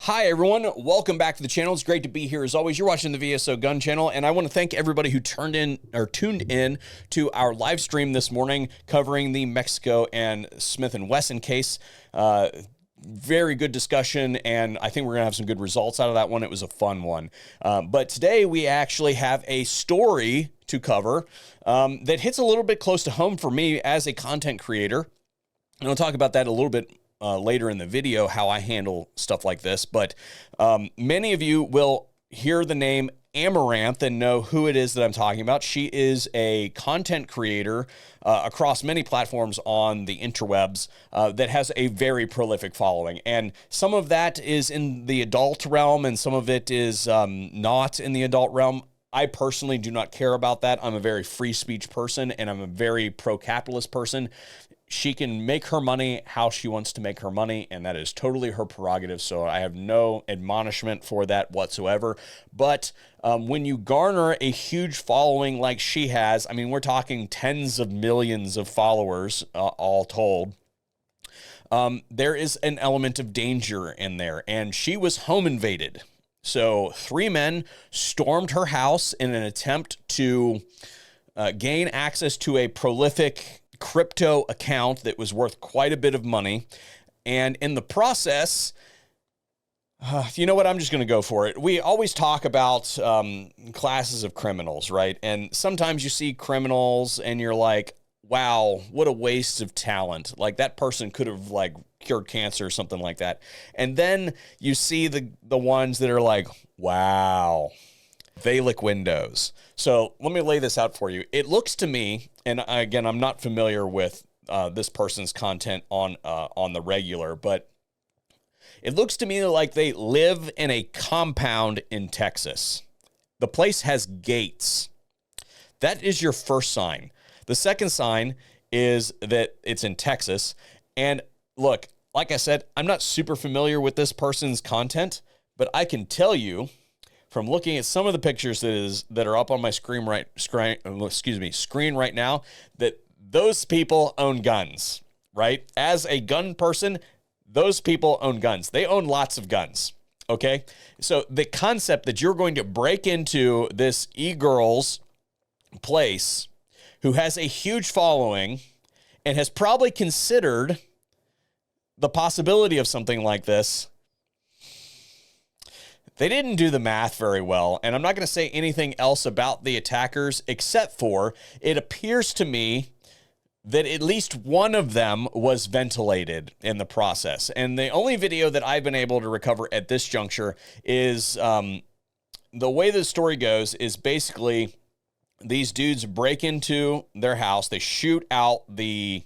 Hi everyone, welcome back to the channel. It's great to be here as always. You're watching the VSO Gun Channel, and I want to thank everybody who tuned in to our live stream this morning covering the Mexico and Smith & Wesson case. Very good discussion, and I think we're gonna have some good results out of that one. It was a fun one. But today we actually have a story to cover that hits a little bit close to home for me as a content creator. And I'll talk about that a little bit later in the video, how I handle stuff like this. But many of you will hear the name Amouranth and know who it is that I'm talking about. She is a content creator across many platforms on the interwebs that has a very prolific following. And some of that is in the adult realm and some of it is not in the adult realm. I personally do not care about that. I'm a very free speech person and I'm a very pro-capitalist person. She can make her money how she wants to make her money, and that is totally her prerogative, so I have no admonishment for that whatsoever. But when you garner a huge following like she has, I mean, we're talking tens of millions of followers all told, there is an element of danger in there, and she was home invaded. So 3 men stormed her house in an attempt to gain access to a prolific crypto account that was worth quite a bit of money. And in the process, you know what, I'm just going to go for it. We always talk about classes of criminals, right? And sometimes you see criminals and you're like, wow, what a waste of talent. Like that person could have like cured cancer or something like that. And then you see the ones that are like, wow, they lick windows. So let me lay this out for you. It looks to me, and again, I'm not familiar with this person's content on the regular, but it looks to me like they live in a compound in Texas. The place has gates. That is your first sign. The second sign is that it's in Texas. And look, like I said, I'm not super familiar with this person's content, but I can tell you from looking at some of the pictures that are up on my screen right now, that those people own guns, right? As a gun person, those people own guns. They own lots of guns, okay? So the concept that you're going to break into this e-girl's place who has a huge following and has probably considered the possibility of something like this, they didn't do the math very well, and I'm not going to say anything else about the attackers except for it appears to me that at least one of them was ventilated in the process. And the only video that I've been able to recover at this juncture is the way the story goes is basically these dudes break into their house, they shoot out the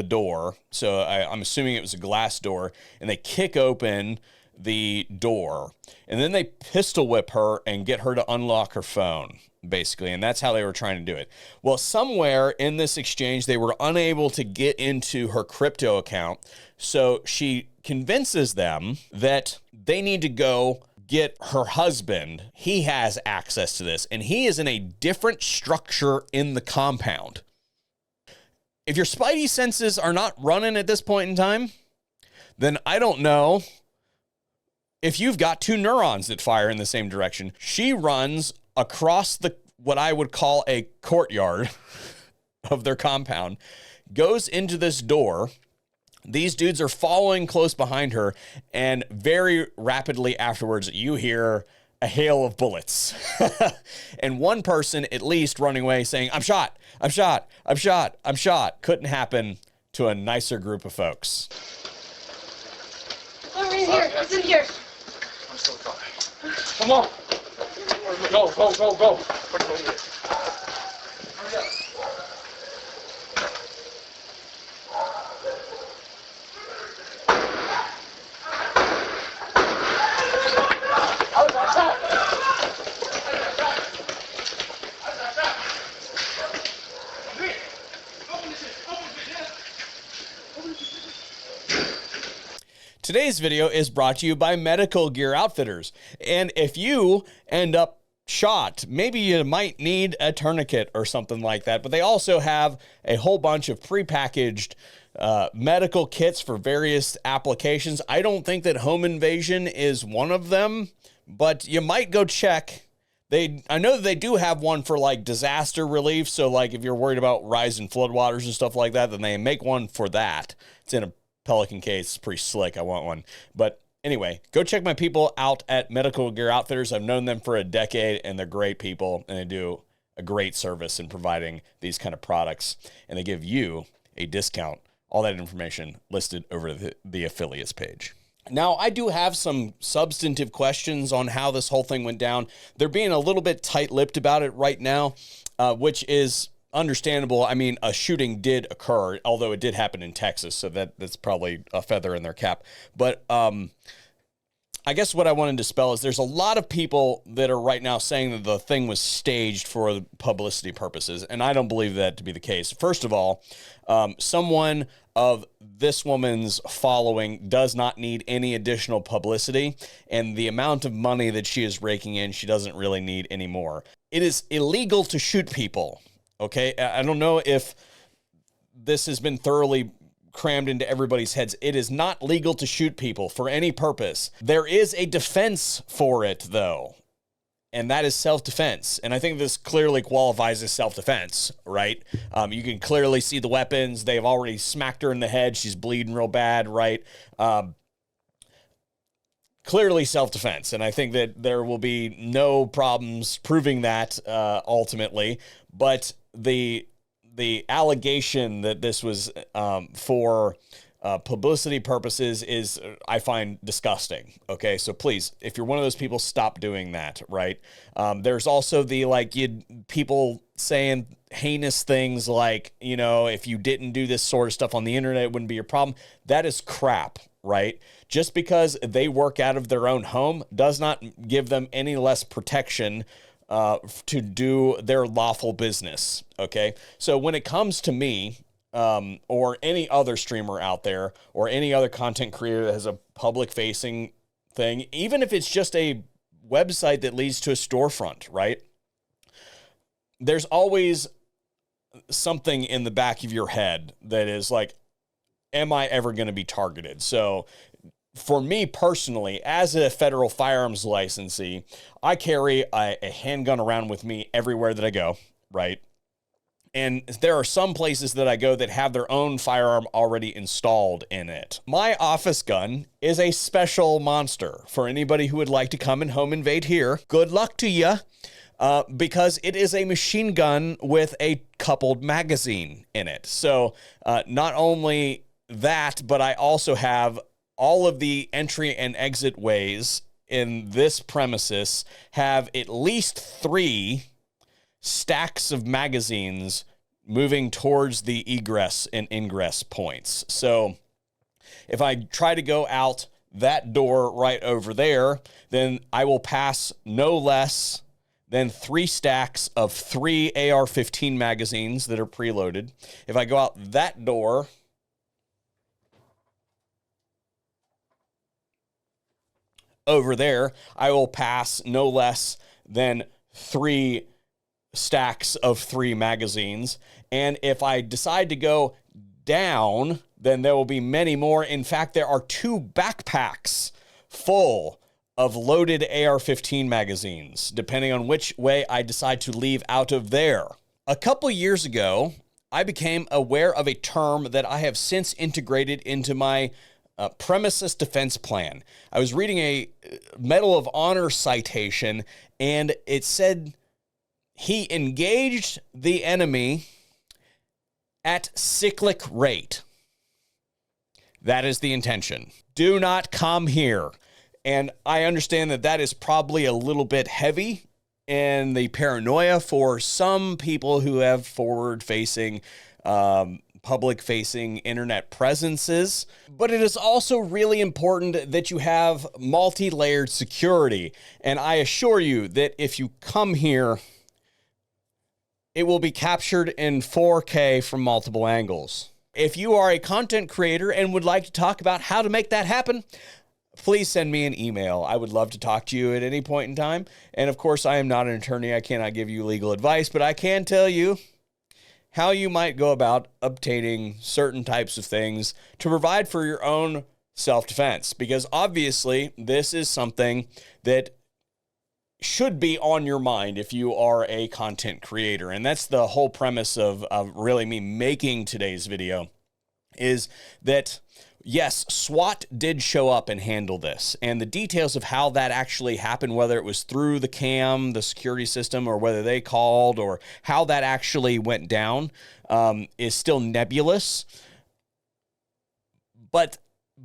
door. So I'm assuming it was a glass door, and they kick open the door, and then they pistol whip her and get her to unlock her phone, basically. And that's how they were trying to do it. Well, somewhere in this exchange, they were unable to get into her crypto account. So she convinces them that they need to go get her husband. He has access to this, and he is in a different structure in the compound. If your spidey senses are not running at this point in time, then I don't know if you've got 2 neurons that fire in the same direction. She runs across what I would call a courtyard of their compound, goes into this door. These dudes are following close behind her, and very rapidly afterwards, you hear a hail of bullets. And one person at least running away saying, I'm shot, I'm shot, I'm shot, I'm shot. Couldn't happen to a nicer group of folks. Oh, right here, it's in here. I'm still coming. Come on. Go, go, go, go. Hurry up. Today's video is brought to you by Medical Gear Outfitters. And if you end up shot, maybe you might need a tourniquet or something like that, but they also have a whole bunch of prepackaged medical kits for various applications. I don't think that home invasion is one of them, but you might go check. I know that they do have one for like disaster relief. So like if you're worried about rising floodwaters and stuff like that, then they make one for that. It's in a Pelican case. It's pretty slick. I want one. But anyway, go check my people out at Medical Gear Outfitters. I've known them for a decade, and they're great people, and they do a great service in providing these kind of products, and they give you a discount. All that information listed over the affiliates page. Now, I do have some substantive questions on how this whole thing went down. They're being a little bit tight-lipped about it right now, which is understandable. I mean, a shooting did occur, although it did happen in Texas, so that's probably a feather in their cap. But I guess what I want to dispel is there's a lot of people that are right now saying that the thing was staged for publicity purposes, and I don't believe that to be the case. First of all, someone of this woman's following does not need any additional publicity, and the amount of money that she is raking in, she doesn't really need anymore. It is illegal to shoot people, okay? I don't know if this has been thoroughly crammed into everybody's heads. It is not legal to shoot people for any purpose. There is a defense for it, though, and that is self-defense. And I think this clearly qualifies as self-defense, right? You can clearly see the weapons. They've already smacked her in the head. She's bleeding real bad, right? Clearly self-defense. And I think that there will be no problems proving that ultimately. But the allegation that this was for publicity purposes is, I find, disgusting. Okay, so please, if you're one of those people, stop doing that, right? There's also the people saying heinous things like, you know, if you didn't do this sort of stuff on the internet, it wouldn't be your problem. That is crap, right? Just because they work out of their own home does not give them any less protection to do their lawful business, okay? So when it comes to me, or any other streamer out there, or any other content creator that has a public-facing thing, even if it's just a website that leads to a storefront, right? There's always something in the back of your head that is like, am I ever going to be targeted? So for me personally, as a federal firearms licensee, I carry a handgun around with me everywhere that I go, right? And there are some places that I go that have their own firearm already installed in it. My office gun is a special monster. For anybody who would like to come and home invade here, good luck to you, because it is a machine gun with a coupled magazine in it. So not only that, but I also have all of the entry and exit ways in this premises have at least 3 stacks of magazines moving towards the egress and ingress points. So if I try to go out that door right over there, then I will pass no less than 3 stacks of 3 AR-15 magazines that are preloaded. If I go out that door, over there, I will pass no less than 3 stacks of 3 magazines. And if I decide to go down, then there will be many more. In fact, there are 2 backpacks full of loaded AR-15 magazines, depending on which way I decide to leave out of there. A couple years ago, I became aware of a term that I have since integrated into my premises defense plan. I was reading a Medal of Honor citation, and it said he engaged the enemy at cyclic rate. That is the intention. Do not come here. And I understand that that is probably a little bit heavy in the paranoia for some people who have forward-facing, public-facing internet presences. But it is also really important that you have multi-layered security. And I assure you that if you come here, it will be captured in 4K from multiple angles. If you are a content creator and would like to talk about how to make that happen, please send me an email. I would love to talk to you at any point in time. And of course, I am not an attorney. I cannot give you legal advice, but I can tell you, how you might go about obtaining certain types of things to provide for your own self-defense, because obviously this is something that should be on your mind if you are a content creator. And that's the whole premise of really me making today's video, is that yes, SWAT did show up and handle this, and the details of how that actually happened, whether it was through the cam, the security system, or whether they called, or how that actually went down, is still nebulous. But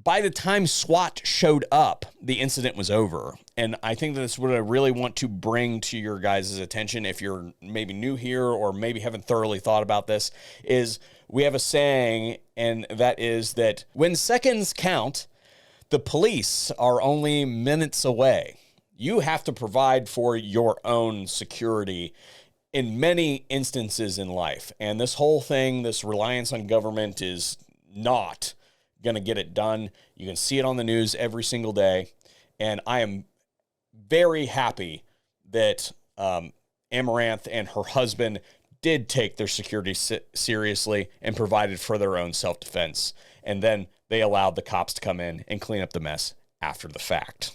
by the time SWAT showed up, the incident was over. And I think that's what I really want to bring to your guys' attention, if you're maybe new here or maybe haven't thoroughly thought about this, is we have a saying, and that is that when seconds count, the police are only minutes away. You have to provide for your own security in many instances in life. And this whole thing, this reliance on government, is not going to get it done. You can see it on the news every single day. And I am very happy that Amouranth and her husband did take their security seriously and provided for their own self-defense. And then they allowed the cops to come in and clean up the mess after the fact.